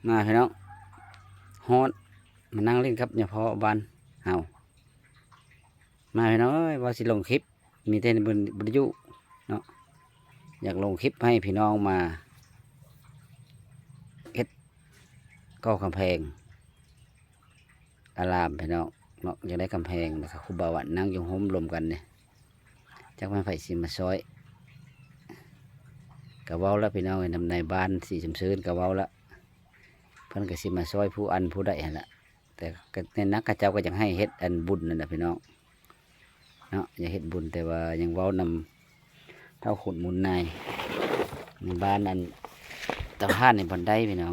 มาพี่น้องฮอดมานั่งเล่นครับเนี่ยพอบ้านเฮามาพี่น้องเอ้ยว่าสิลงคลิปมีแต่ในบรรยุเนาะอยากลงคลิปให้พี่น้องมาเฮ็ดก่อกำแพงอารามพี่น้องเนาะอยากได้กำแพงนะครับครูบาวันนั่งอยู่ห่มลมกันเนี่ยจักมันไฟสิมาซอยกะเว้าแล้วพี่น้องนำในบ้านสีชมซื้นกะเว้าแล้วเพิ่นก็สิมาซอยผู้อันผู้ใดหั่นล่ะแต่ในนักกระเจ้าก็ยังให้เฮ็ดอันบุญนั่นแหละพี่น้องเนาะอย่าเฮ็ดบุญแต่ว่ายังเว้านำเท่าขุนมุนนายในบ้านนั้นตะพานในบันไดพี่น้อง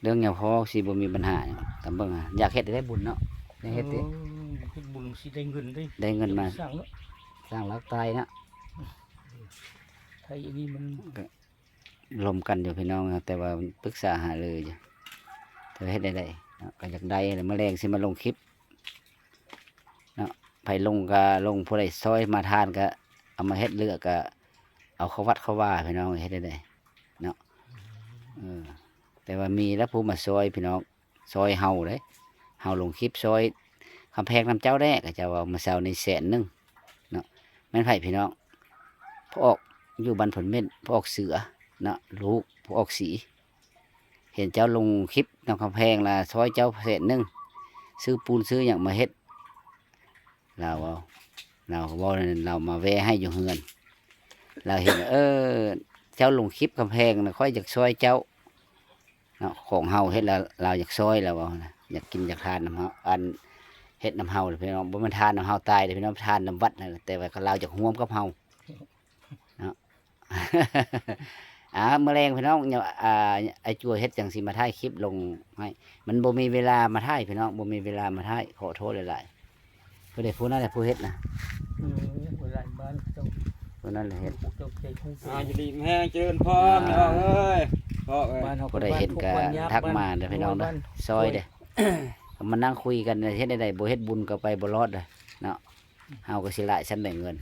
เรื่องเงี้ยพอสิบ่มีปัญหาตามเบิ่งอยากเฮ็ดได้บุญเนาะได้เฮ็ดดิ เฮ็ดบุญสิได้เงินเด้ ได้เงินมา สร้างเนาะ สร้างรักตายเนาะ ไทยอันนี้มัน รวมกันอยู่พี่น้องนะแต่ว่าปรึกษาหาเลยอยู่เธอเฮ็ดได้เนาะก็อยากได้แล้วแมลงสิมาลงคลิปเนาะไผลงก็ลงผู้ใดซอยมาทานก็เอามาเฮ็ดเลือกก็เอาเข้าวัดเข้าว่าพี่น้องเฮ็ดได้เนาะแต่ว่ามีแล้วผู้มาซอยพี่น้องซอยเฮาเลยเฮาลงคลิปซอยคำแพงน้ำเจ้าแรกก็จะว่ามาเซาใน100,000เนาะแม่นไผพี่น้องพอออกอยู่บ้านผลเม่นพอออกเสือเนาะลูกพอออกสีเห็นเจ้าลงคลิปนำคำแพงละซอยเจ้า100,000ซื้อปูนซื้ออย่างมาเฮ็ดเราก็บอกเรามาแวะให้อยู่เฮือนเราเห็นเจ้าลงคลิปคำแพงนะค่อยอยากซอยเจ้าเนาะของเฮาเฮ็ดแล้วเราอยากซอยแล้วอยากกินอยากทานน้ำเฮาอันเฮ็ดน้ำเฮาพี่น้องบ่แม่นทานน้ำเฮาตายเด้พี่น้องทานน้ำวัดนั่นแหละแต่ว่าเราอยากร่วมกับเฮาเนาะ แมลงพี่น้องเนี่ยไอจัวเฮ็ดจังสิมาถ่ายคลิปลงให้มันบ่มีเวลามาถ่ายพี่น้องบ่มีเวลามาถ่ายขอโทษหลายๆผู้ใดผู้นั้นแหละผู้เฮ็ดนะ เวลาบ้านเจ้า ผู้นั้นแหละเฮ็ด เจ้าใจคง อยู่ดีแห้งเจริญพรพี่น้องเอ้ยพ่อเอ้ย บ้านเฮา ผู้ใดเฮ็ดก็ทักมาเด้อพี่น้องเด้อซอยเด้อมานั่งคุยกันเฮ็ดได้บ่เฮ็ดบุญก็ไปบ่รอดเด้อเนาะเฮาก็สิละฉันได้เงิน